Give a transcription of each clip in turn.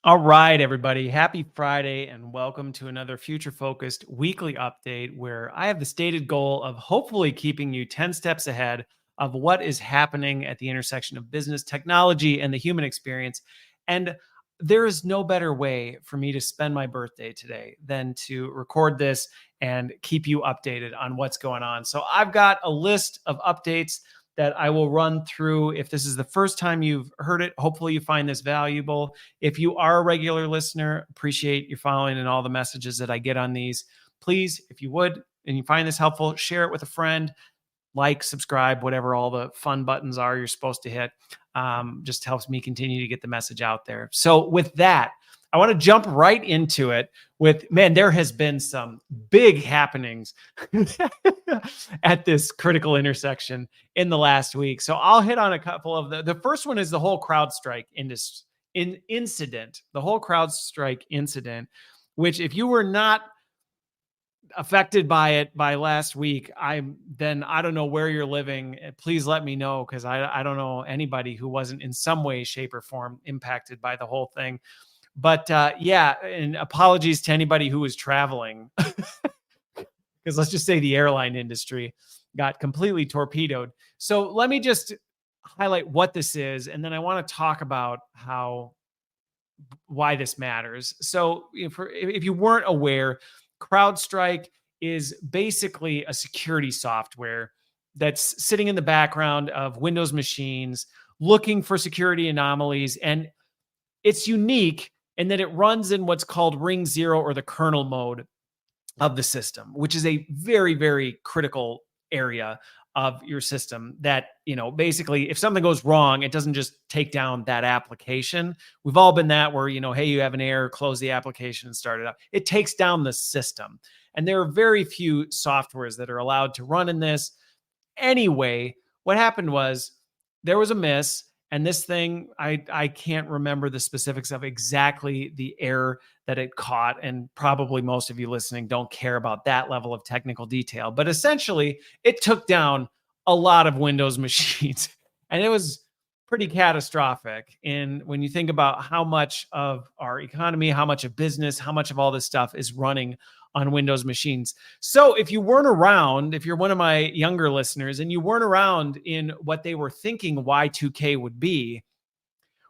All right, everybody. Happy Friday and welcome to another future focused weekly update where I have the stated goal of hopefully keeping you 10 steps ahead of what is happening at the intersection of business, technology, and the human experience. And there is no better way for me to spend my birthday today than to record this and keep you updated on what's going on. So I've got a list of updates that I will run through. If this is the first time you've heard it, hopefully you find this valuable. If you are a regular listener, appreciate you following and all the messages that I get on these. Please, if you would, and you find this helpful, share it with a friend, like, subscribe, whatever all the fun buttons are you're supposed to hit. Just helps me continue to get the message out there. So with that, I want to jump right into it with, man, there has been some big happenings at this critical intersection in the last week. So I'll hit on a couple of the first one is the whole CrowdStrike incident, the whole CrowdStrike incident, which if you were not affected by it by last week, I don't know where you're living. Please let me know, because I don't know anybody who wasn't in some way, shape, or form impacted by the whole thing. But yeah, and apologies to anybody who was traveling, because let's just say the airline industry got completely torpedoed. So let me just highlight what this is, and then I want to talk about why this matters. So if you weren't aware, CrowdStrike is basically a security software that's sitting in the background of Windows machines, looking for security anomalies, and it's unique in that it runs in what's called ring zero, or the kernel mode of the system, which is a very, very critical area of your system that, basically if something goes wrong, it doesn't just take down that application. We've all been that where, hey, you have an error, close the application and start it up. It takes down the system. And there are very few softwares that are allowed to run in this. Anyway, what happened was there was a miss. And this thing, I can't remember the specifics of exactly the error that it caught. And probably most of you listening don't care about that level of technical detail. But essentially, it took down a lot of Windows machines. And it was pretty catastrophic. And when you think about how much of our economy, how much of business, how much of all this stuff is running on Windows machines. So if you weren't around, if you're one of my younger listeners and you weren't around in what they were thinking Y2K would be,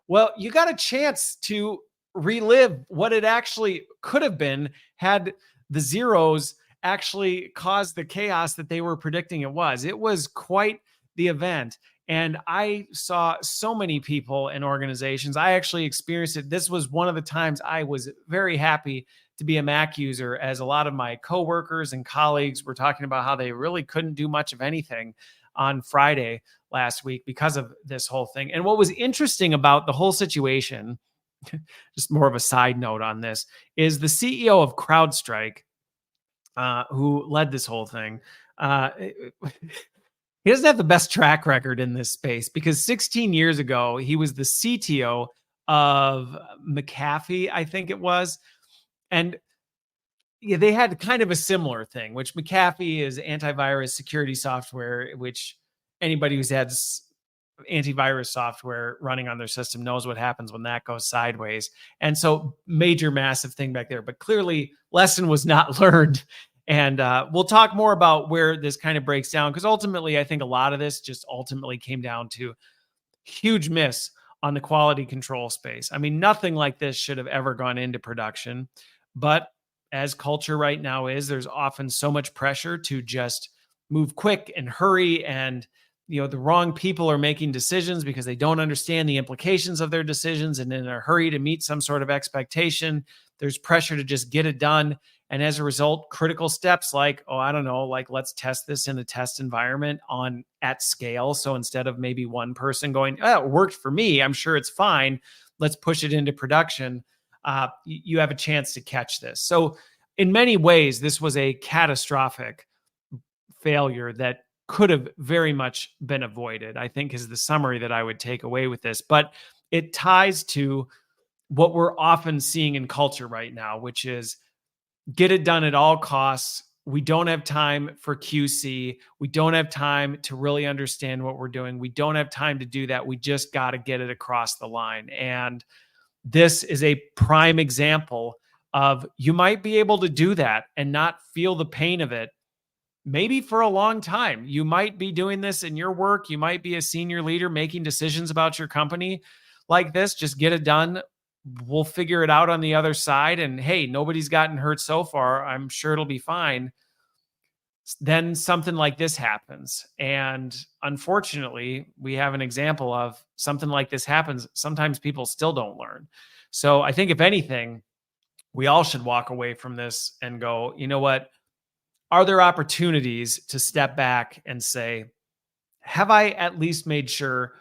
well, you got a chance to relive what it actually could have been had the zeros actually caused the chaos that they were predicting it was. It was quite the event. And I saw so many people and organizations. I actually experienced it. This was one of the times I was very happy to be a Mac user, as a lot of my coworkers and colleagues were talking about how they really couldn't do much of anything on Friday last week because of this whole thing. And what was interesting about the whole situation, just more of a side note on this, is the CEO of CrowdStrike, who led this whole thing, he doesn't have the best track record in this space, because 16 years ago, he was the CTO of McAfee, I think it was. And yeah, they had kind of a similar thing, which McAfee is antivirus security software, which anybody who's had antivirus software running on their system knows what happens when that goes sideways. And so major, massive thing back there. But clearly, lesson was not learned. And we'll talk more about where this kind of breaks down, because ultimately, I think a lot of this just ultimately came down to huge miss on the quality control space. I mean, nothing like this should have ever gone into production. But as culture right now is, there's often so much pressure to just move quick and hurry. And, the wrong people are making decisions because they don't understand the implications of their decisions. And in a hurry to meet some sort of expectation, there's pressure to just get it done. And as a result, critical steps like, let's test this in a test environment at scale. So instead of maybe one person going, oh, it worked for me, I'm sure it's fine, let's push it into production. You have a chance to catch this. So in many ways, this was a catastrophic failure that could have very much been avoided, I think, is the summary that I would take away with this. But it ties to what we're often seeing in culture right now, which is get it done at all costs. We don't have time for QC. We don't have time to really understand what we're doing. We don't have time to do that. We just got to get it across the line. And this is a prime example of you might be able to do that and not feel the pain of it maybe for a long time. You might be doing this in your work. You might be a senior leader making decisions about your company like this. Just get it done. We'll figure it out on the other side. And hey, nobody's gotten hurt so far. I'm sure it'll be fine. Then something like this happens. And unfortunately, we have an example of something like this happens. Sometimes people still don't learn. So I think if anything, we all should walk away from this and go, you know what? Are there opportunities to step back and say, have I at least made sure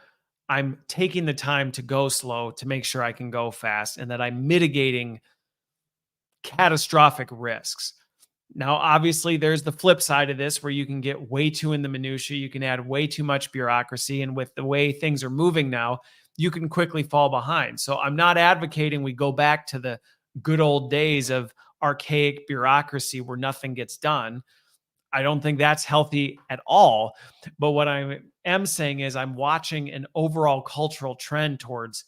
I'm taking the time to go slow to make sure I can go fast and that I'm mitigating catastrophic risks? Now, obviously, there's the flip side of this where you can get way too in the minutia. You can add way too much bureaucracy. And with the way things are moving now, you can quickly fall behind. So I'm not advocating we go back to the good old days of archaic bureaucracy where nothing gets done. I don't think that's healthy at all. But what I am saying is I'm watching an overall cultural trend towards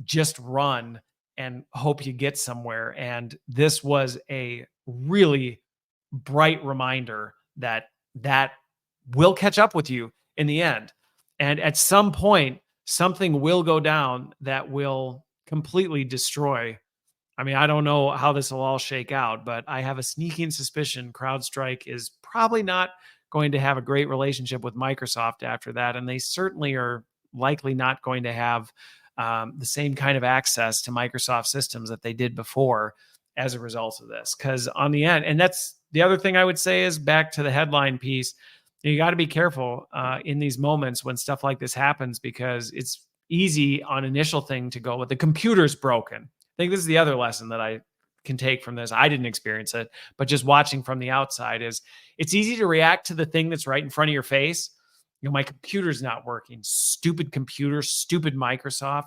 just run and hope you get somewhere. And this was a really bright reminder that that will catch up with you in the end. And at some point, something will go down that will completely destroy. I mean, I don't know how this will all shake out, but I have a sneaking suspicion CrowdStrike is probably not going to have a great relationship with Microsoft after that. And they certainly are likely not going to have the same kind of access to Microsoft systems that they did before as a result of this. Because on the end, and that's the other thing I would say is back to the headline piece, you got to be careful in these moments when stuff like this happens, because it's easy on initial thing to go, well, the computer's broken. I think this is the other lesson that I can take from this. I didn't experience it, but just watching from the outside is it's easy to react to the thing that's right in front of your face. You know, my computer's not working, stupid computer, stupid Microsoft,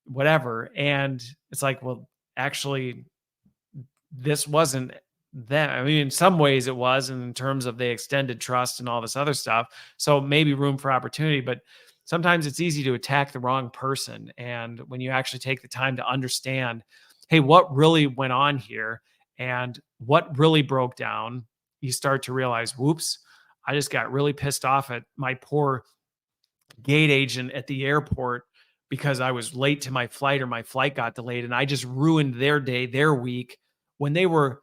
whatever. And it's like, well, actually, this wasn't them. I mean, in some ways it was, and in terms of the extended trust and all this other stuff. So maybe room for opportunity, but sometimes it's easy to attack the wrong person. And when you actually take the time to understand, hey, what really went on here and what really broke down, you start to realize, whoops, I just got really pissed off at my poor gate agent at the airport because I was late to my flight or my flight got delayed. And I just ruined their day, their week, when they were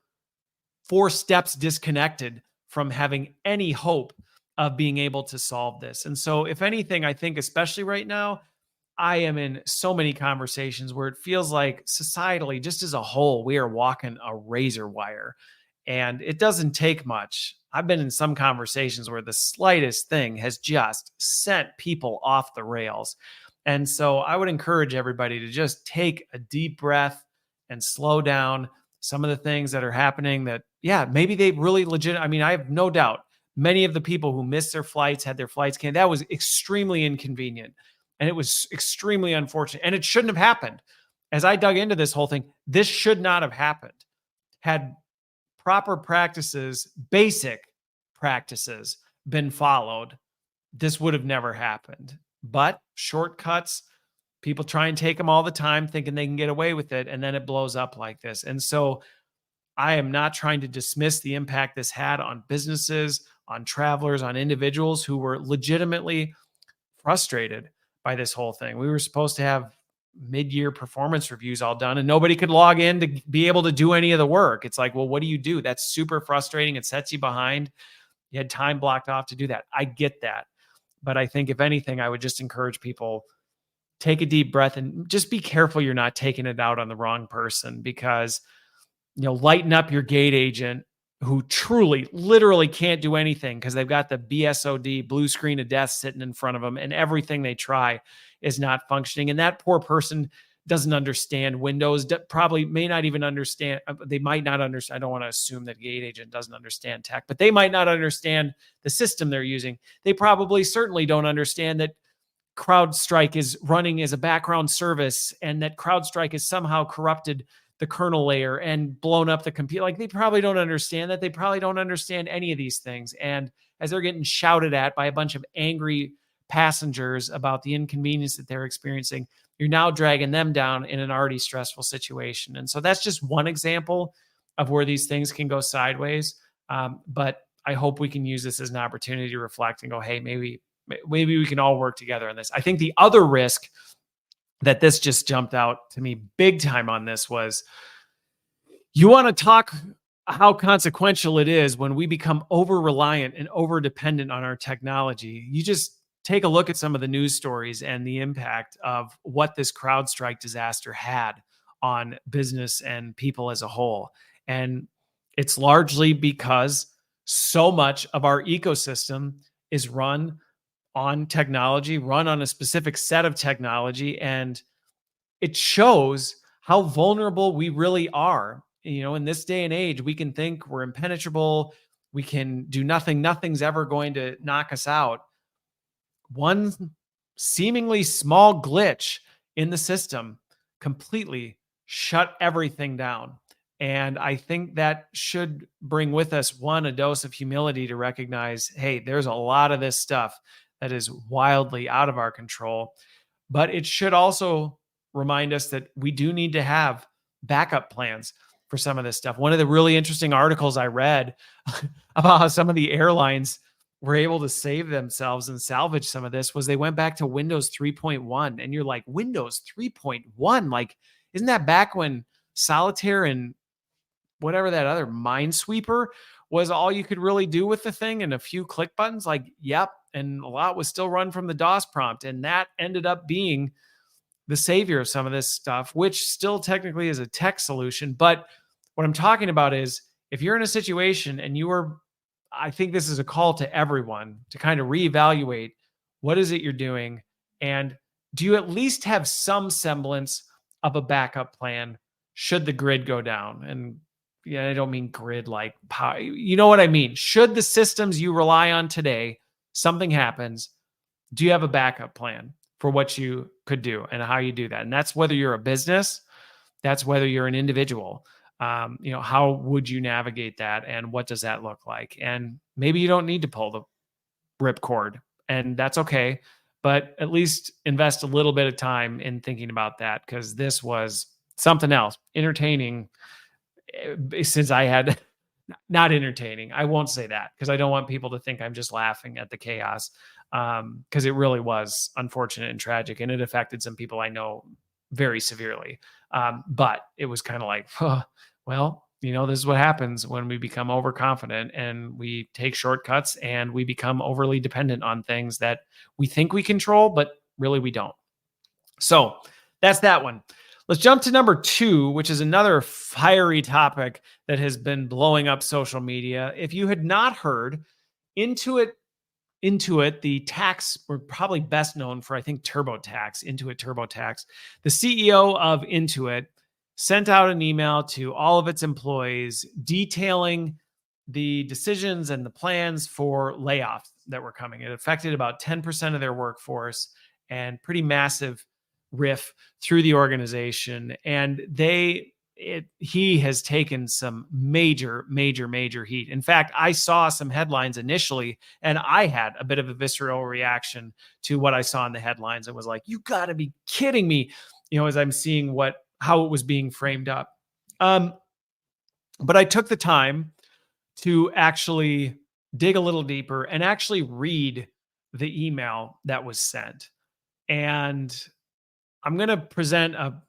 4 steps disconnected from having any hope of being able to solve this. And so if anything, I think especially right now, I am in so many conversations where it feels like societally, just as a whole, we are walking a razor wire, and it doesn't take much. I've been in some conversations where the slightest thing has just sent people off the rails. And so I would encourage everybody to just take a deep breath and slow down. Some of the things that are happening that, yeah, maybe they really legit. I mean, I have no doubt many of the people who missed their flights, had their flights canceled. That was extremely inconvenient. And it was extremely unfortunate. And it shouldn't have happened. As I dug into this whole thing, this should not have happened. Had proper practices, basic practices been followed, this would have never happened. But shortcuts, people try and take them all the time thinking they can get away with it, and then it blows up like this. And so I am not trying to dismiss the impact this had on businesses, on travelers, on individuals who were legitimately frustrated by this whole thing. We were supposed to have mid-year performance reviews all done, and nobody could log in to be able to do any of the work. It's like, well, what do you do? That's super frustrating. It sets you behind. You had time blocked off to do that. I get that. But I think if anything, I would just encourage people, take a deep breath and just be careful you're not taking it out on the wrong person, because, you know, lighten up your gate agent who truly, literally can't do anything because they've got the BSOD, blue screen of death, sitting in front of them, and everything they try is not functioning. And that poor person doesn't understand Windows, probably may not even understand. They might not understand. I don't want to assume that gate agent doesn't understand tech, but they might not understand the system they're using. They probably certainly don't understand that CrowdStrike is running as a background service and that CrowdStrike has somehow corrupted the kernel layer and blown up the computer. Like, they probably don't understand that. They probably don't understand any of these things. And as they're getting shouted at by a bunch of angry, passengers about the inconvenience that they're experiencing, you're now dragging them down in an already stressful situation. And so that's just one example of where these things can go sideways. But I hope we can use this as an opportunity to reflect and go, hey, maybe we can all work together on this. I think the other risk that this just jumped out to me big time on this was, you want to talk how consequential it is when we become over reliant and over dependent on our technology. You just take a look at some of the news stories and the impact of what this CrowdStrike disaster had on business and people as a whole. And it's largely because so much of our ecosystem is run on technology, run on a specific set of technology, and it shows how vulnerable we really are. In this day and age, we can think we're impenetrable, we can do nothing, nothing's ever going to knock us out. One seemingly small glitch in the system completely shut everything down. And I think that should bring with us, one, a dose of humility to recognize, hey, there's a lot of this stuff that is wildly out of our control. But it should also remind us that we do need to have backup plans for some of this stuff. One of the really interesting articles I read about how some of the airlines were able to save themselves and salvage some of this was they went back to Windows 3.1. And you're like, Windows 3.1? Like, isn't that back when Solitaire and whatever that other Minesweeper was all you could really do with the thing and a few click buttons? Like, yep. And a lot was still run from the DOS prompt. And that ended up being the savior of some of this stuff, which still technically is a tech solution. But what I'm talking about is, if you're in a situation and I think this is a call to everyone to kind of reevaluate what is it you're doing, and do you at least have some semblance of a backup plan should the grid go down? And yeah, I don't mean grid like power. You know what I mean? Should the systems you rely on today, something happens, do you have a backup plan for what you could do and how you do that? And that's whether you're a business, that's whether you're an individual. How would you navigate that, and what does that look like? And maybe you don't need to pull the ripcord, and that's okay. But at least invest a little bit of time in thinking about that, because this was something else. Entertaining, since I had not entertaining. I won't say that because I don't want people to think I'm just laughing at the chaos, because it really was unfortunate and tragic, and it affected some people I know very severely. But it was kind of like, well, this is what happens when we become overconfident and we take shortcuts and we become overly dependent on things that we think we control, but really we don't. So that's that one. Let's jump to number 2, which is another fiery topic that has been blowing up social media. If you had not heard, Intuit, the tax, we're probably best known for, I think, TurboTax, Intuit TurboTax. The CEO of Intuit sent out an email to all of its employees detailing the decisions and the plans for layoffs that were coming. It affected about 10% of their workforce, and pretty massive riff through the organization. And he has taken some major heat. In fact, I saw some headlines initially, and I had a bit of a visceral reaction to what I saw in the headlines, and was like, you got to be kidding me, as I'm seeing how it was being framed up. But I took the time to actually dig a little deeper and actually read the email that was sent. And I'm going to present a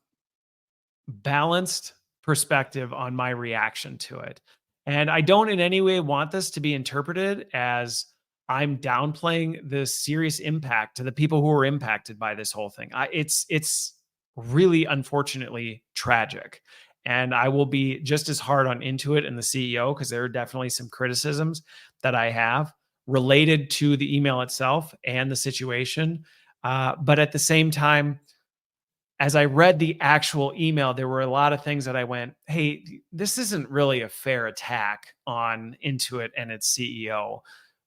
balanced perspective on my reaction to it. And I don't in any way want this to be interpreted as I'm downplaying the serious impact to the people who were impacted by this whole thing. It's really, unfortunately, tragic. And I will be just as hard on Intuit and the CEO, because there are definitely some criticisms that I have related to the email itself and the situation. But at the same time, as I read the actual email, there were a lot of things that I went, hey, this isn't really a fair attack on Intuit and its CEO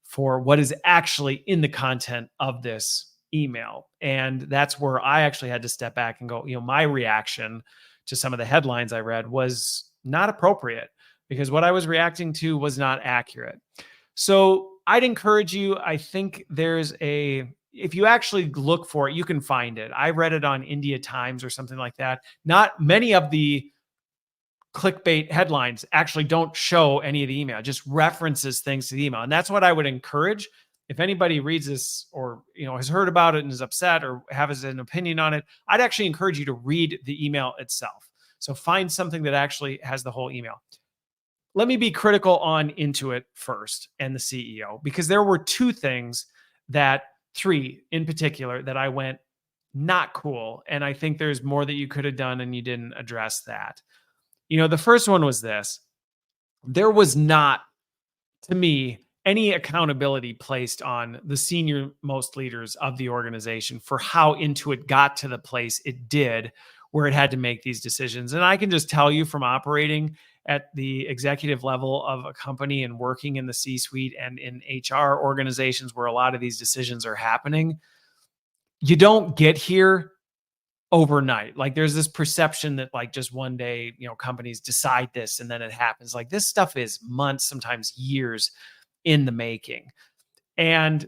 for what is actually in the content of this email. And that's where I actually had to step back and go, my reaction to some of the headlines I read was not appropriate, because what I was reacting to was not accurate. So I'd encourage you, I think there's if you actually look for it, you can find it. I read it on India Times or something like that. Not many of the clickbait headlines actually don't show any of the email, just references things to the email. And that's what I would encourage. If anybody reads this or has heard about it and is upset or has an opinion on it, I'd actually encourage you to read the email itself. So find something that actually has the whole email. Let me be critical on Intuit first and the CEO, because there were three in particular that I went, not cool. And I think there's more that you could have done and you didn't address that. The first one was this. There was not, to me, any accountability placed on the senior most leaders of the organization for how Intuit got to the place it did where it had to make these decisions. And I can just tell you, from operating at the executive level of a company and working in the C-suite and in HR organizations where a lot of these decisions are happening, you don't get here overnight. Like, there's this perception that like just one day, companies decide this and then it happens. Like, this stuff is months, sometimes years in the making. And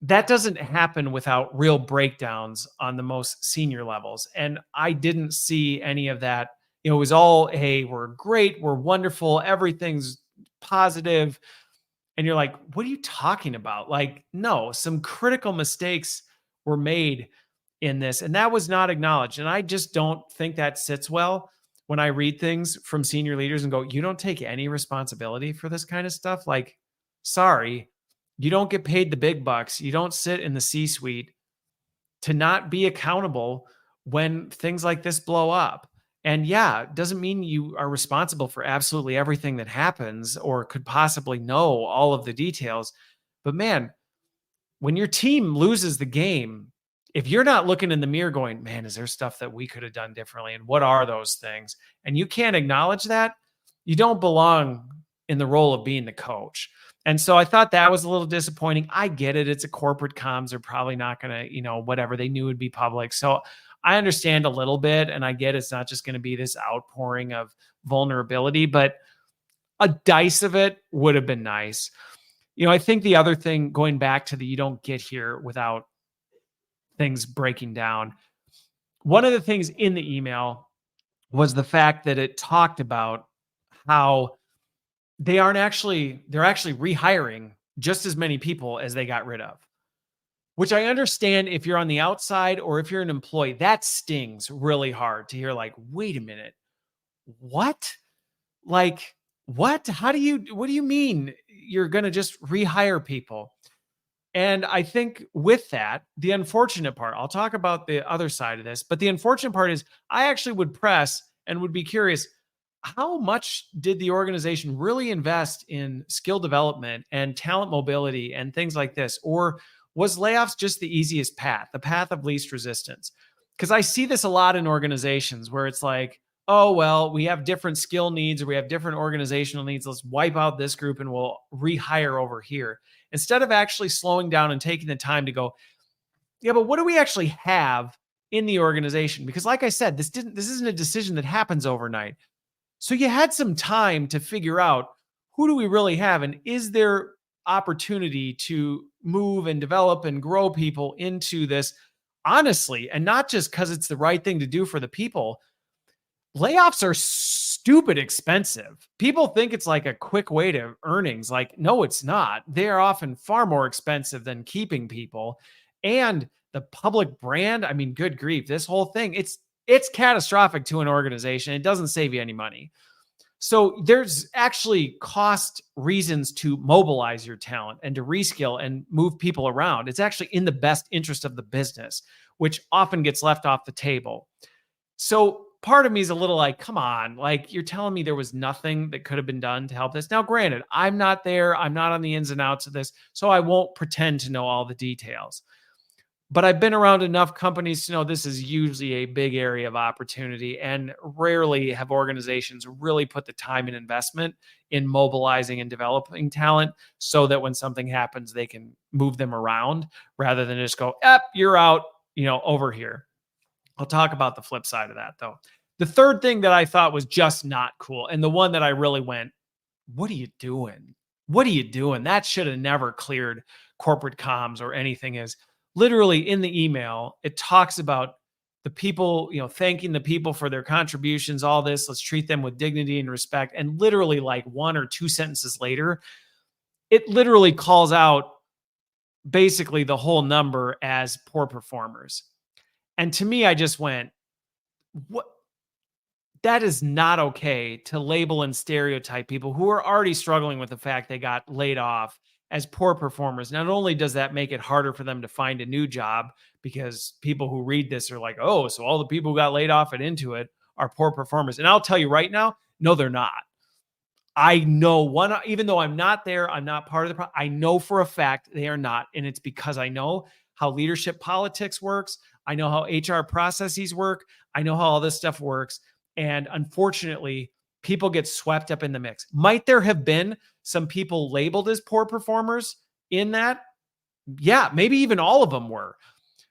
that doesn't happen without real breakdowns on the most senior levels. And I didn't see any of that. It was all, hey, we're great, we're wonderful, everything's positive. And you're like, what are you talking about? Like, no, some critical mistakes were made in this, and that was not acknowledged. And I just don't think that sits well when I read things from senior leaders and go, you don't take any responsibility for this kind of stuff. Like, sorry, you don't get paid the big bucks. You don't sit in the C-suite to not be accountable when things like this blow up. And yeah, it doesn't mean you are responsible for absolutely everything that happens or could possibly know all of the details. But man, when your team loses the game, if you're not looking in the mirror going, man, is there stuff that we could have done differently? And what are those things? And you can't acknowledge that, you don't belong in the role of being the coach. And so I thought that was a little disappointing. I get it. It's a corporate comms. They're probably not going to, whatever, they knew would be public. So I understand a little bit. And I get it's not just going to be this outpouring of vulnerability, but a dice of it would have been nice. I think the other thing, going back to the you don't get here without things breaking down, one of the things in the email was the fact that it talked about how they're actually rehiring just as many people as they got rid of, which I understand if you're on the outside or if you're an employee, that stings really hard to hear, like, wait a minute, what? Like, what? What do you mean you're going to just rehire people? And I think with that, the unfortunate part, I'll talk about the other side of this, but the unfortunate part is I actually would press and would be curious, how much did the organization really invest in skill development and talent mobility and things like this? Or was layoffs just the easiest path, the path of least resistance? Because I see this a lot in organizations where it's like, oh, well, we have different skill needs or we have different organizational needs. Let's wipe out this group and we'll rehire over here. Instead of actually slowing down and taking the time to go, yeah, but what do we actually have in the organization? Because like I said, this isn't a decision that happens overnight. So you had some time to figure out, who do we really have? And is there opportunity to move and develop and grow people into this honestly, and not just because it's the right thing to do for the people? Layoffs are stupid expensive. People think it's like a quick way to earnings. Like, no, it's not. They are often far more expensive than keeping people. And the public brand, I mean, good grief, this whole thing, it's catastrophic to an organization. It doesn't save you any money. So there's actually cost reasons to mobilize your talent and to reskill and move people around. It's actually in the best interest of the business, which often gets left off the table. So part of me is a little like, come on, like, you're telling me there was nothing that could have been done to help this. Now, granted, I'm not there. I'm not on the ins and outs of this, so I won't pretend to know all the details. But I've been around enough companies to know this is usually a big area of opportunity, and rarely have organizations really put the time and investment in mobilizing and developing talent so that when something happens, they can move them around rather than just go, you're out, over here. I'll talk about the flip side of that, though. The third thing that I thought was just not cool, and the one that I really went, what are you doing? What are you doing? That should have never cleared corporate comms or anything, is literally in the email, it talks about the people, thanking the people for their contributions, all this. Let's treat them with dignity and respect. And literally, like one or two sentences later, it literally calls out basically the whole number as poor performers. And to me, I just went, what? That is not okay to label and stereotype people who are already struggling with the fact they got laid off as poor performers. Not only does that make it harder for them to find a new job, because people who read this are like, oh, so all the people who got laid off at Intuit are poor performers. And I'll tell you right now, no, they're not. I know one, even though I'm not there, I'm not part of the problem. I know for a fact they are not. And it's because I know how leadership politics works. I know how HR processes work. I know how all this stuff works. And unfortunately, people get swept up in the mix. Might there have been some people labeled as poor performers in that? Yeah, maybe even all of them were.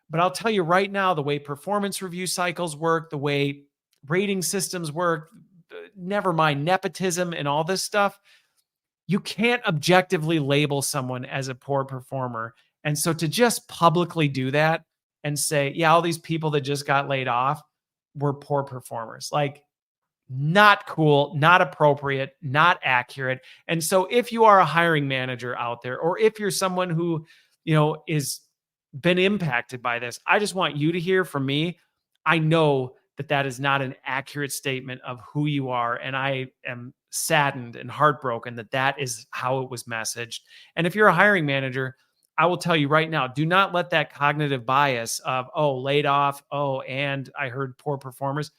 But I'll tell you right now, the way performance review cycles work, the way rating systems work, never mind nepotism and all this stuff, you can't objectively label someone as a poor performer. And so to just publicly do that and say, yeah, all these people that just got laid off were poor performers, like, not cool, not appropriate, not accurate. And so if you are a hiring manager out there, or if you're someone who, is been impacted by this, I just want you to hear from me. I know that that is not an accurate statement of who you are. And I am saddened and heartbroken that that is how it was messaged. And if you're a hiring manager, I will tell you right now, do not let that cognitive bias of, oh, laid off, oh, and I heard poor performers.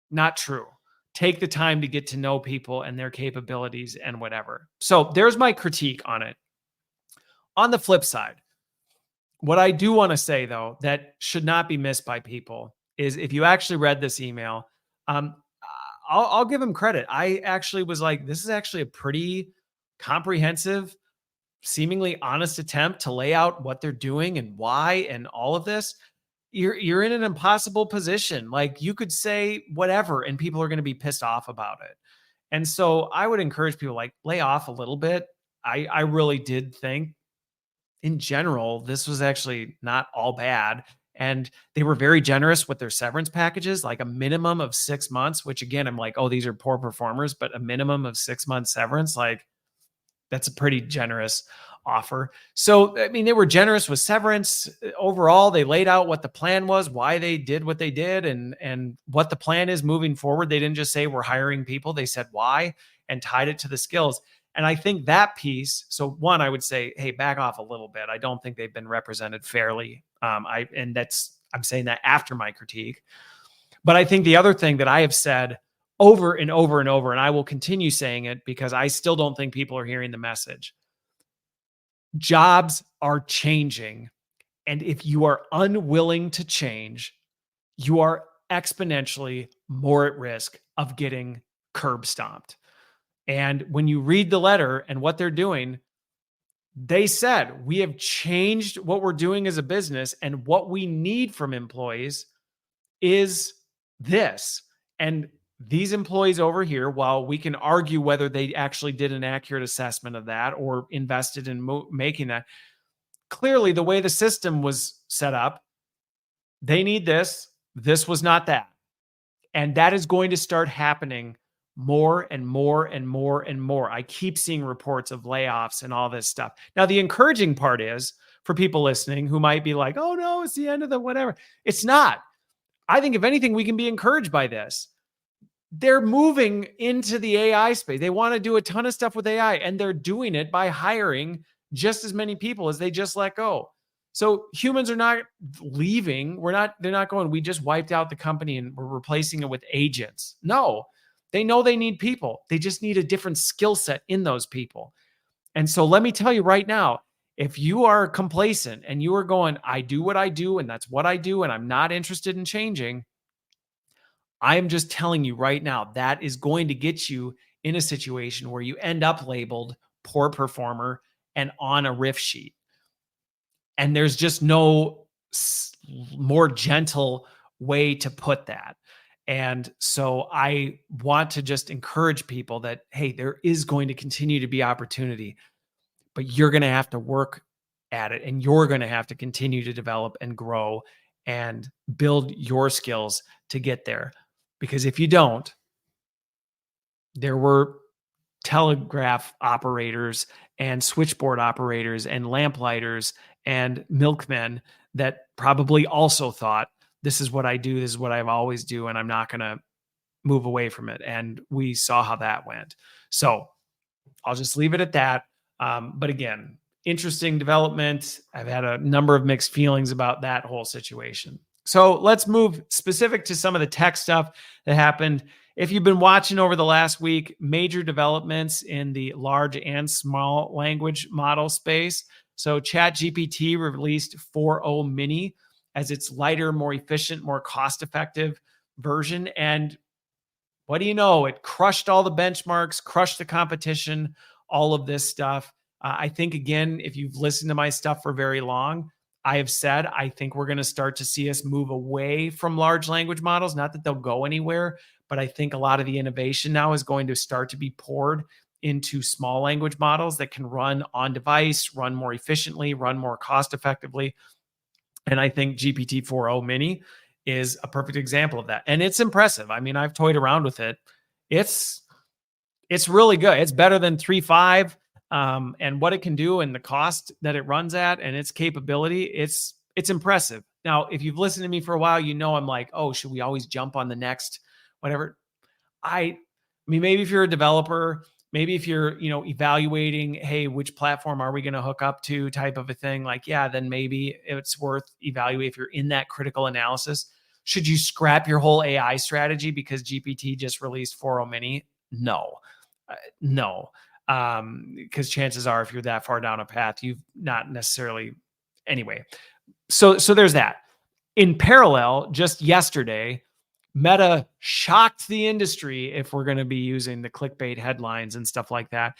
Not true. Take the time to get to know people and their capabilities and whatever. So there's my critique on it. On the flip side, what I do want to say, though, that should not be missed by people is, if you actually read this email, um, I'll give them credit. I actually was like, this is actually a pretty comprehensive, seemingly honest attempt to lay out what they're doing and why and all of this. You're in an impossible position. Like, you could say whatever and people are going to be pissed off about it. And so I would encourage people, like, lay off a little bit. I really did think in general, this was actually not all bad. And they were very generous with their severance packages, like a minimum of 6 months, which again, I'm like, oh, these are poor performers, but a minimum of 6 months severance, like, that's a pretty generous offer. So, I mean, they were generous with severance. Overall, they laid out what the plan was, why they did what they did, and what the plan is moving forward. They didn't just say we're hiring people. They said why and tied it to the skills. And I think that piece, so one, I would say, hey, back off a little bit. I don't think they've been represented fairly. I'm saying that after my critique. But I think the other thing that I have said over and over and over, and I will continue saying it because I still don't think people are hearing the message. Jobs are changing. And if you are unwilling to change, you are exponentially more at risk of getting curb stomped. And when you read the letter and what they're doing, they said, we have changed what we're doing as a business, and what we need from employees is this. And these employees over here, while we can argue whether they actually did an accurate assessment of that or invested in making that, clearly the way the system was set up, they need this. This was not that. And that is going to start happening more and more and more and more. I keep seeing reports of layoffs and all this stuff. Now, the encouraging part is, for people listening who might be like, oh no, it's the end of the whatever. It's not. I think if anything, we can be encouraged by this. They're moving into the AI space. They want to do a ton of stuff with AI, and they're doing it by hiring just as many people as they just let go. So humans are not leaving. They're not going, we just wiped out the company and we're replacing it with agents. No, they know they need people. They just need a different skill set in those people. And so let me tell you right now, if you are complacent and you are going, I do what I do and that's what I do, and I'm not interested in changing, I am just telling you right now, that is going to get you in a situation where you end up labeled poor performer and on a riff sheet. And there's just no more gentle way to put that. And so I want to just encourage people that, hey, there is going to continue to be opportunity, but you're going to have to work at it, and you're going to have to continue to develop and grow and build your skills to get there. Because if you don't, there were telegraph operators and switchboard operators and lamplighters and milkmen that probably also thought, this is what I do, this is what I always do, and I'm not going to move away from it. And we saw how that went. So I'll just leave it at that. But again, interesting development. I've had a number of mixed feelings about that whole situation. So let's move specific to some of the tech stuff that happened. If you've been watching over the last week, major developments in the large and small language model space. So ChatGPT released 4o Mini as its lighter, more efficient, more cost-effective version. And what do you know? It crushed all the benchmarks, crushed the competition, all of this stuff. I think, again, if you've listened to my stuff for very long, I have said, I think we're going to start to see us move away from large language models. Not that they'll go anywhere, but I think a lot of the innovation now is going to start to be poured into small language models that can run on device, run more efficiently, run more cost effectively. And I think GPT-4o Mini is a perfect example of that. And it's impressive. I mean, I've toyed around with it. It's really good. It's better than 3.5. And what it can do and the cost that it runs at and its capability, it's impressive. Now, if you've listened to me for a while, you know I'm like, oh, should we always jump on the next whatever? I mean, maybe if you're a developer, maybe if you're, evaluating, hey, which platform are we going to hook up to type of a thing, like, yeah, then maybe it's worth evaluating if you're in that critical analysis. Should you scrap your whole AI strategy because GPT just released 4o Mini? No, no. Because chances are, if you're that far down a path, you've not necessarily, anyway. So there's that. In parallel, just yesterday, Meta shocked the industry, if we're going to be using the clickbait headlines and stuff like that,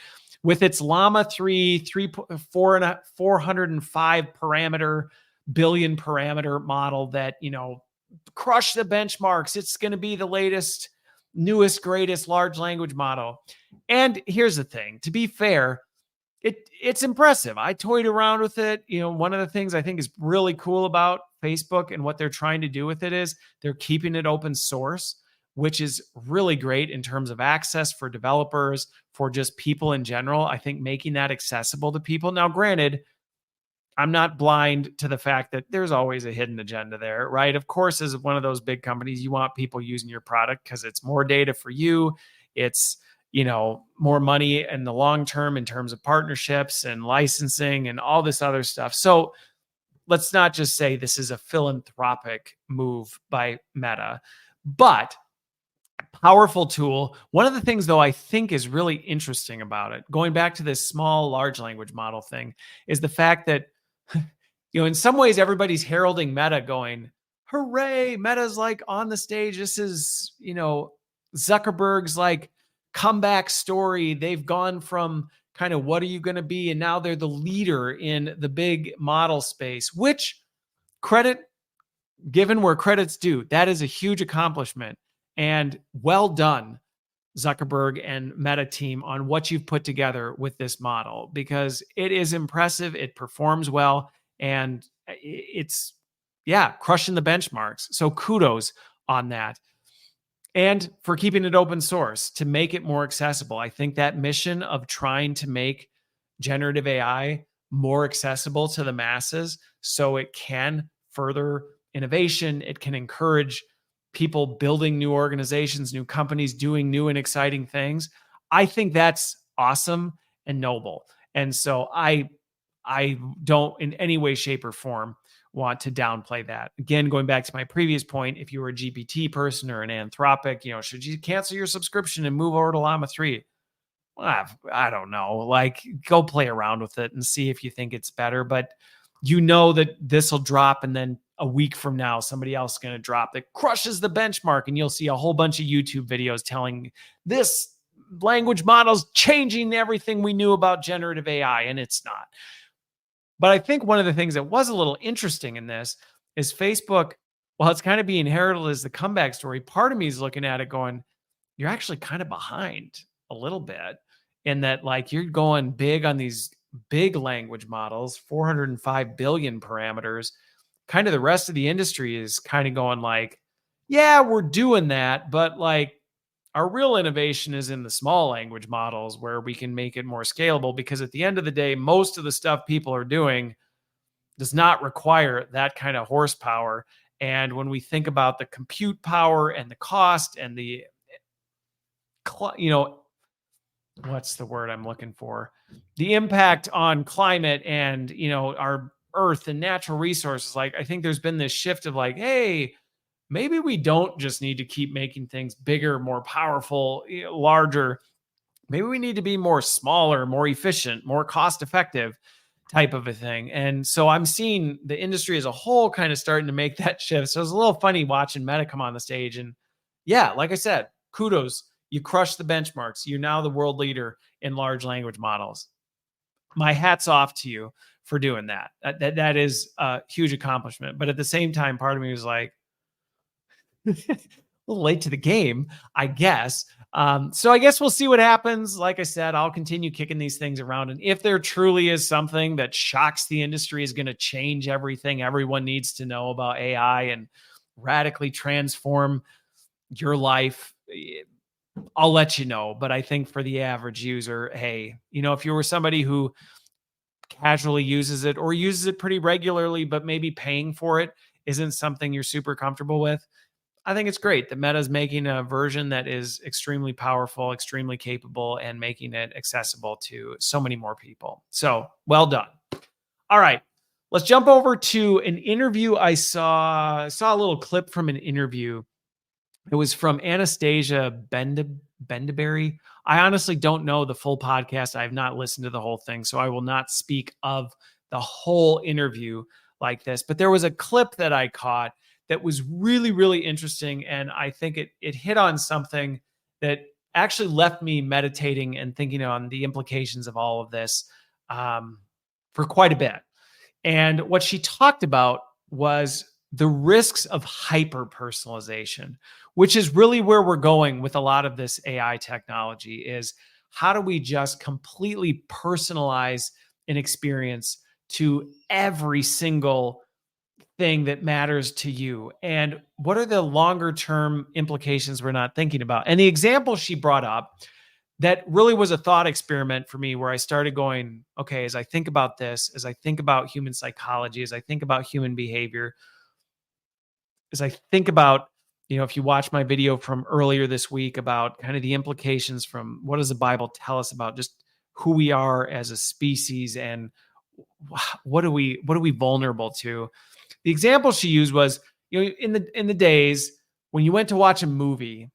with its Llama 405 billion parameter model that, crushed the benchmarks. It's going to be the latest, newest, greatest large language model. And here's the thing, to be fair, it's impressive. I toyed around with it. One of the things I think is really cool about Facebook and what they're trying to do with it is they're keeping it open source, which is really great in terms of access for developers, for just people in general. I think making that accessible to people. Now, granted, I'm not blind to the fact that there's always a hidden agenda there, right? Of course, as one of those big companies, you want people using your product because it's more data for you. It's more money in the long term in terms of partnerships and licensing and all this other stuff. So let's not just say this is a philanthropic move by Meta, but powerful tool. One of the things, though, I think is really interesting about it, going back to this small large language model thing, is the fact that, in some ways, everybody's heralding Meta going, hooray, Meta's like on the stage. This is, Zuckerberg's like comeback story. They've gone from kind of what are you going to be, and now they're the leader in the big model space, which, credit given where credit's due, that is a huge accomplishment. And well done, Zuckerberg and Meta team, on what you've put together with this model, because it is impressive. It performs well, and it's, crushing the benchmarks. So kudos on that. And for keeping it open source to make it more accessible. I think that mission of trying to make generative AI more accessible to the masses so it can further innovation, it can encourage people building new organizations, new companies, doing new and exciting things. I think that's awesome and noble. And so I don't in any way, shape, or form want to downplay that. Again, going back to my previous point, if you were a GPT person or an Anthropic, should you cancel your subscription and move over to Llama 3? Well, I don't know. Like, go play around with it and see if you think it's better. But that this will drop, and then a week from now, somebody else is going to drop that crushes the benchmark, and you'll see a whole bunch of YouTube videos telling this language model's changing everything we knew about generative AI, and it's not. But I think one of the things that was a little interesting in this is Facebook, while it's kind of being heralded as the comeback story, part of me is looking at it going, you're actually kind of behind a little bit, in that, like, you're going big on these big language models, 405 billion parameters, kind of the rest of the industry is kind of going like, yeah, we're doing that, but like our real innovation is in the small language models where we can make it more scalable, because at the end of the day, most of the stuff people are doing does not require that kind of horsepower. And when we think about the compute power and the cost and the, you know, what's the word I'm looking for? The impact on climate and, our earth and natural resources. Like, I think there's been this shift of like, hey, maybe we don't just need to keep making things bigger, more powerful, larger. Maybe we need to be more smaller, more efficient, more cost effective type of a thing. And so I'm seeing the industry as a whole kind of starting to make that shift. So it's a little funny watching Meta come on the stage. And yeah, like I said, kudos. You crushed the benchmarks. You're now the world leader in large language models. My hat's off to you for doing that. That is a huge accomplishment. But at the same time, part of me was like, a little late to the game, I guess. So I guess we'll see what happens. Like I said, I'll continue kicking these things around. And if there truly is something that shocks the industry, is going to change everything everyone needs to know about AI and radically transform your life, I'll let you know. But I think for the average user, hey, if you were somebody who casually uses it or uses it pretty regularly, but maybe paying for it isn't something you're super comfortable with, I think it's great that Meta is making a version that is extremely powerful, extremely capable, and making it accessible to so many more people. So well done. All right, let's jump over to an interview I saw. I saw a little clip from an interview. It was from Anastasia Bendaberry. I honestly don't know the full podcast. I have not listened to the whole thing, so I will not speak of the whole interview like this. But there was a clip that I caught that was really, really interesting. And I think it hit on something that actually left me meditating and thinking on the implications of all of this for quite a bit. And what she talked about was the risks of hyper-personalization, which is really where we're going with a lot of this AI technology. Is how do we just completely personalize an experience to every single thing that matters to you? And what are the longer term implications we're not thinking about? And the example she brought up that really was a thought experiment for me, where I started going, okay, as I think about this, as I think about human psychology, as I think about human behavior, as I think about, if you watch my video from earlier this week about kind of the implications from what does the Bible tell us about just who we are as a species and what are we vulnerable to? The example she used was, in the days when you went to watch a movie,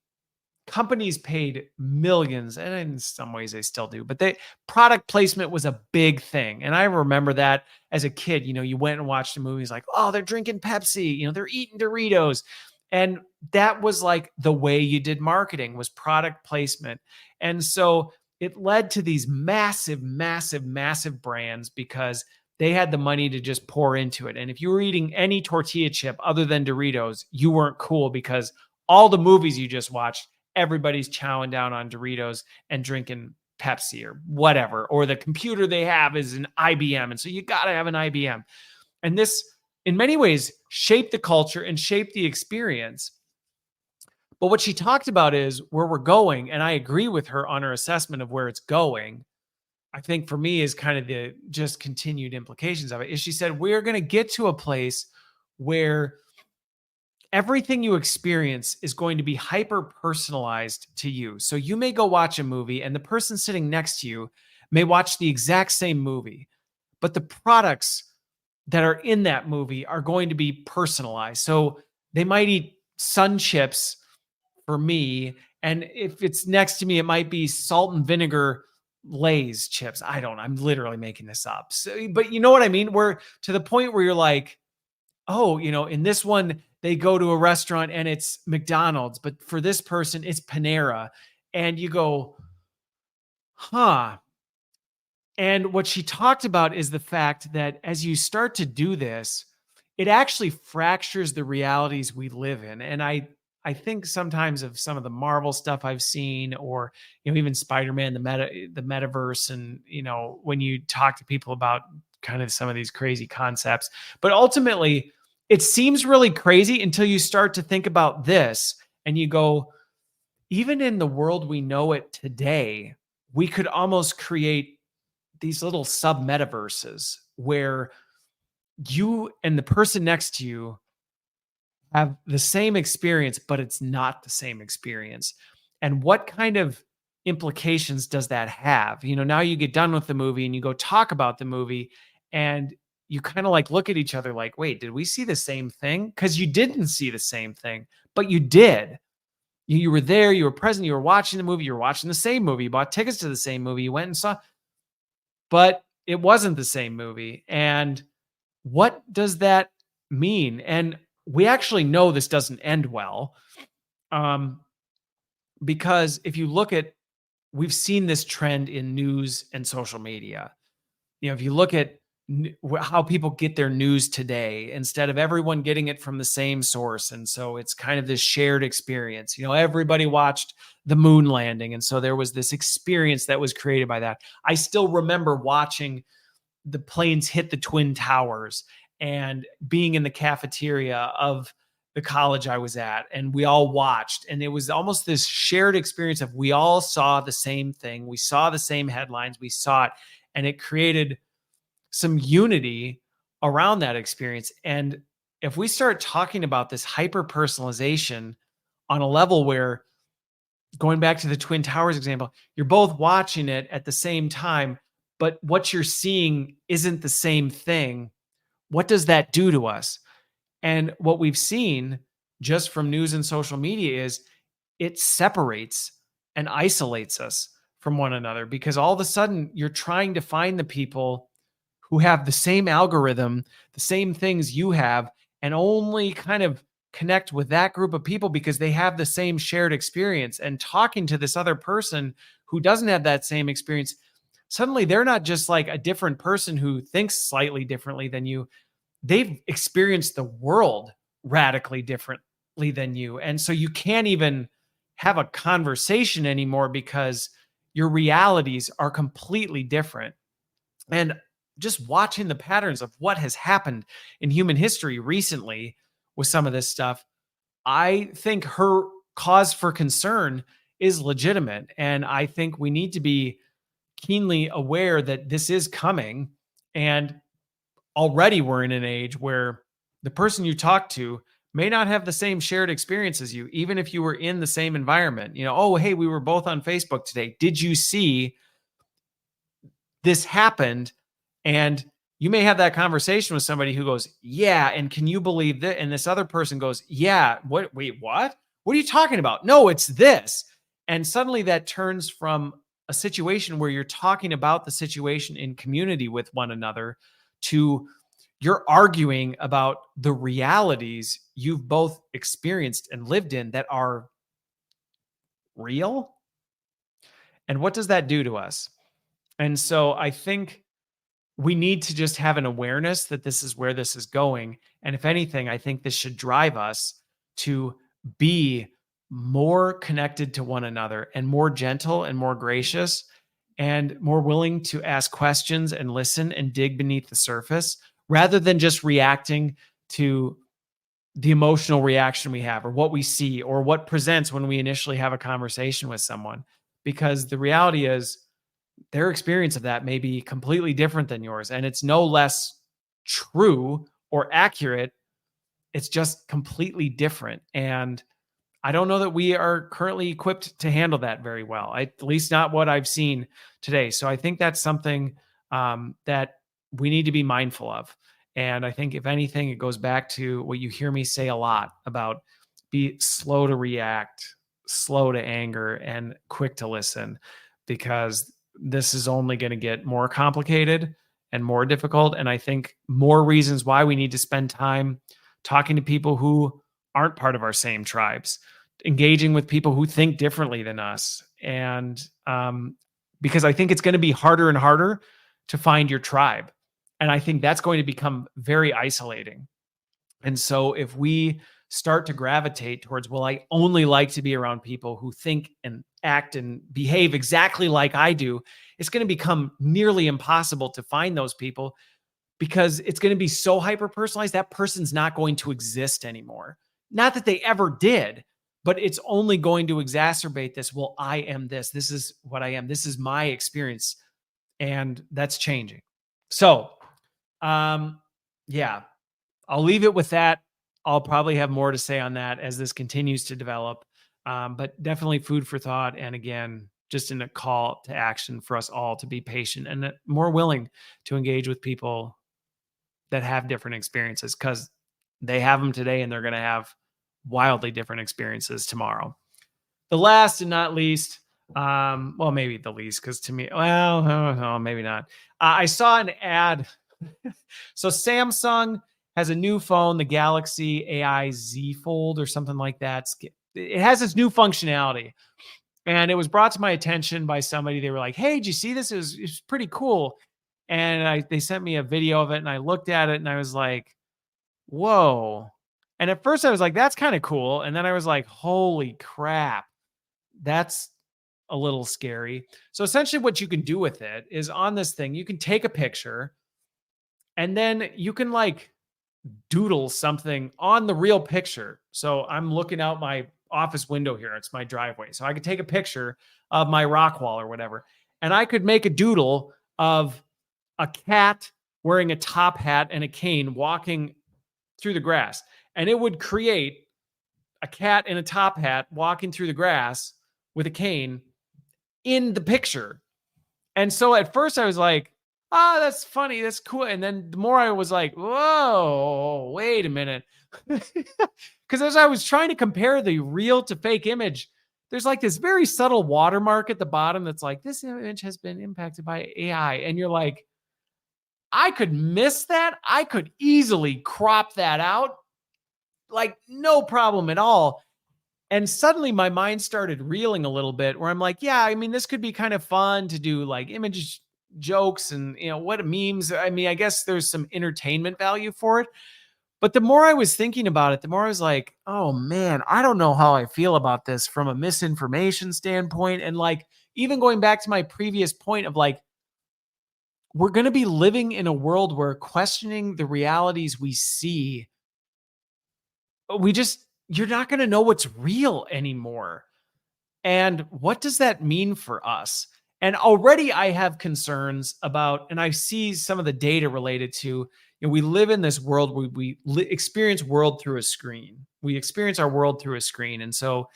companies paid millions, and in some ways they still do, but product placement was a big thing. And I remember that as a kid, you went and watched a movie, it's like, oh, they're drinking Pepsi, they're eating Doritos. And that was like the way you did marketing, was product placement. And so it led to these massive, massive, massive brands because they had the money to just pour into it. And if you were eating any tortilla chip other than Doritos, you weren't cool, because all the movies you just watched, everybody's chowing down on Doritos and drinking Pepsi or whatever, or the computer they have is an IBM. And so you got to have an IBM. And this, in many ways, shaped the culture and shaped the experience. But what she talked about is where we're going. And I agree with her on her assessment of where it's going. I think for me is kind of the just continued implications of it. Is she said, we're going to get to a place where everything you experience is going to be hyper personalized to you. So you may go watch a movie and the person sitting next to you may watch the exact same movie, but the products that are in that movie are going to be personalized. So they might eat Sun Chips for me, and if it's next to me, it might be salt and vinegar Lay's chips. I'm literally making this up. So, but you know what I mean? We're to the point where you're like, oh, in this one, they go to a restaurant and it's McDonald's, but for this person, it's Panera. And you go, huh. And what she talked about is the fact that as you start to do this, it actually fractures the realities we live in. And I I think sometimes of some of the Marvel stuff I've seen, or even Spider-Man, the metaverse, and when you talk to people about kind of some of these crazy concepts. But ultimately, it seems really crazy until you start to think about this and you go, even in the world we know it today, we could almost create these little sub metaverses where you and the person next to you have the same experience, but it's not the same experience. And what kind of implications does that have? Now you get done with the movie and you go talk about the movie, and you kind of like look at each other like, wait, did we see the same thing? Because you didn't see the same thing, but you did. You were there, you were present, you were watching the movie, you were watching the same movie, you bought tickets to the same movie, you went and saw, but it wasn't the same movie. And what does that mean? And we actually know this doesn't end well, um, because if you look at, we've seen this trend in news and social media. If you look at how people get their news today, instead of everyone getting it from the same source, and so it's kind of this shared experience. Everybody watched the moon landing, and so there was this experience that was created by that. I still remember watching the planes hit the Twin Towers and being in the cafeteria of the college I was at, and we all watched, and it was almost this shared experience of we all saw the same thing. We saw the same headlines. We saw it, and it created some unity around that experience. And if we start talking about this hyper personalization on a level where, going back to the Twin Towers example, you're both watching it at the same time, but what you're seeing isn't the same thing. What does that do to us? And what we've seen just from news and social media is it separates and isolates us from one another, because all of a sudden you're trying to find the people who have the same algorithm, the same things you have, and only kind of connect with that group of people because they have the same shared experience. And talking to this other person who doesn't have that same experience, suddenly they're not just like a different person who thinks slightly differently than you. They've experienced the world radically differently than you. And so you can't even have a conversation anymore because your realities are completely different. And just watching the patterns of what has happened in human history recently with some of this stuff, I think her cause for concern is legitimate. And I think we need to be keenly aware that this is coming. And already we're in an age where the person you talk to may not have the same shared experience as you, even if you were in the same environment. Oh, hey, we were both on Facebook today. Did you see this happened? And you may have that conversation with somebody who goes, yeah, and can you believe that? And this other person goes, yeah, what? Wait, what? What are you talking about? No, it's this. And suddenly that turns from a situation where you're talking about the situation in community with one another to you're arguing about the realities you've both experienced and lived in that are real. And what does that do to us? And so I think we need to just have an awareness that this is where this is going. And if anything, I think this should drive us to be more connected to one another and more gentle and more gracious and more willing to ask questions and listen and dig beneath the surface rather than just reacting to the emotional reaction we have or what we see or what presents when we initially have a conversation with someone. Because the reality is, their experience of that may be completely different than yours. And it's no less true or accurate. It's just completely different. And I don't know that we are currently equipped to handle that very well, at least not what I've seen today. So I think that's something that we need to be mindful of. And I think if anything, it goes back to what you hear me say a lot about be slow to react, slow to anger, and quick to listen, because this is only going to get more complicated and more difficult. And I think more reasons why we need to spend time talking to people who aren't part of our same tribes, engaging with people who think differently than us. And because I think it's going to be harder and harder to find your tribe. And I think that's going to become very isolating. And so if we start to gravitate towards, well, I only like to be around people who think and act and behave exactly like I do, it's going to become nearly impossible to find those people because it's going to be so hyper personalized that person's not going to exist anymore. Not that they ever did, but it's only going to exacerbate this. Well, I am this. This is what I am. This is my experience. And that's changing. So, yeah, I'll leave it with that. I'll probably have more to say on that as this continues to develop. But definitely food for thought. And again, just in a call to action for us all to be patient and more willing to engage with people that have different experiences, because they have them today and they're going to have wildly different experiences tomorrow. The last and not least, well, maybe the least, because to me, well, maybe not. I saw an ad. So Samsung has a new phone, the Galaxy AI Z Fold or something like that. It has this new functionality. And it was brought to my attention by somebody. They were like, hey, did you see this? It's pretty cool. And they sent me a video of it, and I looked at it and I was like, whoa. And at first I was like, that's kind of cool. And then I was like, holy crap, that's a little scary. So essentially what you can do with it is on this thing, you can take a picture and then you can like doodle something on the real picture. So I'm looking out my office window here. It's my driveway. So I could take a picture of my rock wall or whatever, and I could make a doodle of a cat wearing a top hat and a cane walking through the grass. And it would create a cat in a top hat walking through the grass with a cane in the picture. And so at first I was like, oh, that's funny. That's cool. And then the more I was like, whoa, wait a minute. Because as I was trying to compare the real to fake image, there's like this very subtle watermark at the bottom that's like, this image has been impacted by AI. And you're like, I could miss that. I could easily crop that out. Like, no problem at all. And suddenly my mind started reeling a little bit where I'm like, yeah, I mean, this could be kind of fun to do like image jokes and, what memes. I mean, I guess there's some entertainment value for it. But the more I was thinking about it, the more I was like, oh man, I don't know how I feel about this from a misinformation standpoint. And like, even going back to my previous point of like, we're going to be living in a world where questioning the realities we see, you're not going to know what's real anymore. And what does that mean for us? And already I have concerns about, and I see some of the data related to, we live in this world where we experience world through a screen. We experience our world through a screen. And so,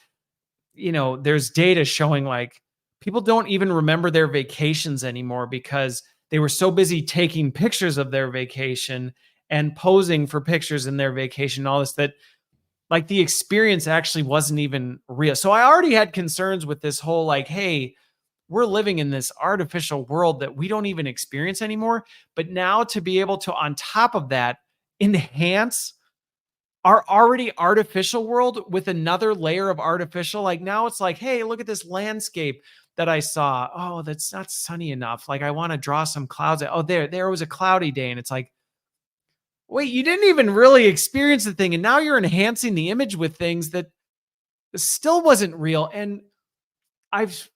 there's data showing like people don't even remember their vacations anymore because they were so busy taking pictures of their vacation and posing for pictures in their vacation, all this, that like the experience actually wasn't even real. So I already had concerns with this whole like, hey, we're living in this artificial world that we don't even experience anymore. But now to be able to, on top of that, enhance our already artificial world with another layer of artificial, like now it's like, hey, look at this landscape that I saw. Oh, that's not sunny enough. Like I want to draw some clouds. Oh, there was a cloudy day. And it's like, wait, you didn't even really experience the thing. And now you're enhancing the image with things that still wasn't real. And I've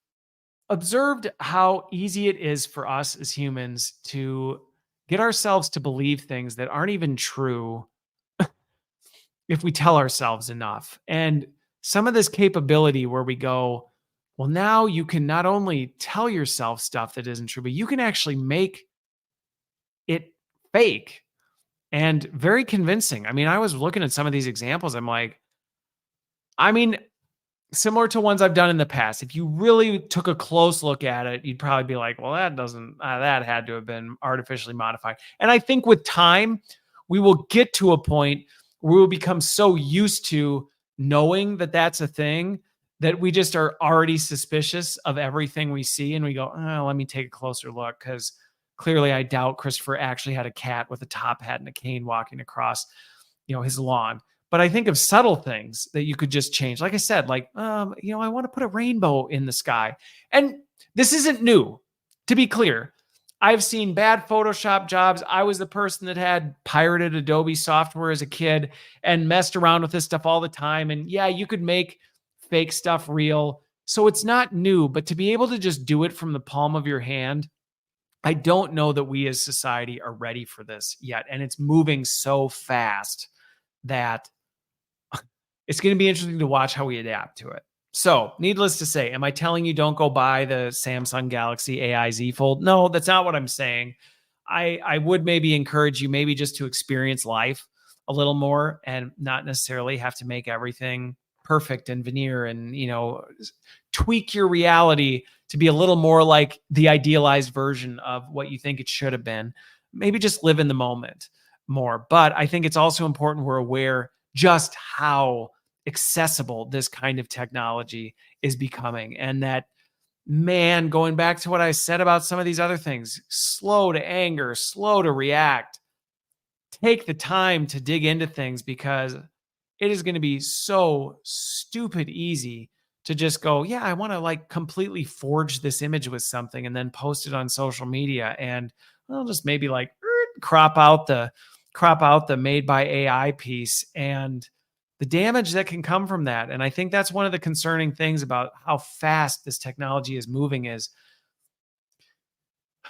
observed how easy it is for us as humans to get ourselves to believe things that aren't even true if we tell ourselves enough. And some of this capability where we go, well, now you can not only tell yourself stuff that isn't true, but you can actually make it fake and very convincing. I mean, I was looking at some of these examples. I'm like, I mean, similar to ones I've done in the past. If you really took a close look at it, you'd probably be like, well, that had to have been artificially modified. And I think with time, we will get to a point where we will become so used to knowing that that's a thing that we just are already suspicious of everything we see. And we go, oh, let me take a closer look, because clearly I doubt Christopher actually had a cat with a top hat and a cane walking across, his lawn. But I think of subtle things that you could just change. Like I said, like, I want to put a rainbow in the sky. And this isn't new, to be clear. I've seen bad Photoshop jobs. I was the person that had pirated Adobe software as a kid and messed around with this stuff all the time. And yeah, you could make fake stuff real. So it's not new, but to be able to just do it from the palm of your hand, I don't know that we as society are ready for this yet. And it's moving so fast that it's going to be interesting to watch how we adapt to it. So, needless to say, am I telling you don't go buy the Samsung Galaxy AI Z Fold? No, that's not what I'm saying. I would maybe encourage you maybe just to experience life a little more and not necessarily have to make everything perfect and veneer and, tweak your reality to be a little more like the idealized version of what you think it should have been. Maybe just live in the moment more. But I think it's also important we're aware just how accessible this kind of technology is becoming. And that, man, going back to what I said about some of these other things, slow to anger, slow to react, take the time to dig into things, because it is going to be so stupid easy to just go, yeah, I want to like completely forge this image with something and then post it on social media. And I'll just maybe like crop out the made by AI piece and the damage that can come from that. And I think that's one of the concerning things about how fast this technology is moving is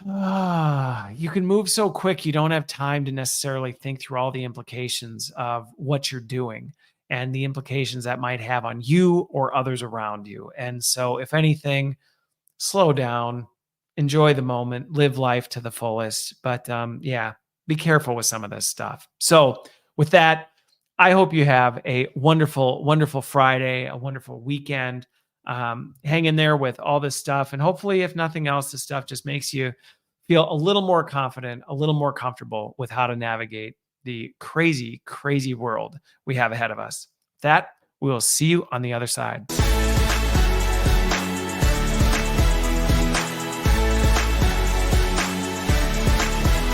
you can move so quick, you don't have time to necessarily think through all the implications of what you're doing and the implications that might have on you or others around you. And so, if anything, slow down, enjoy the moment, live life to the fullest. But yeah, be careful with some of this stuff. So, with that, I hope you have a wonderful, wonderful Friday, a wonderful weekend. Hang in there with all this stuff. And hopefully, if nothing else, this stuff just makes you feel a little more confident, a little more comfortable with how to navigate the crazy, crazy world we have ahead of us. That we will see you on the other side.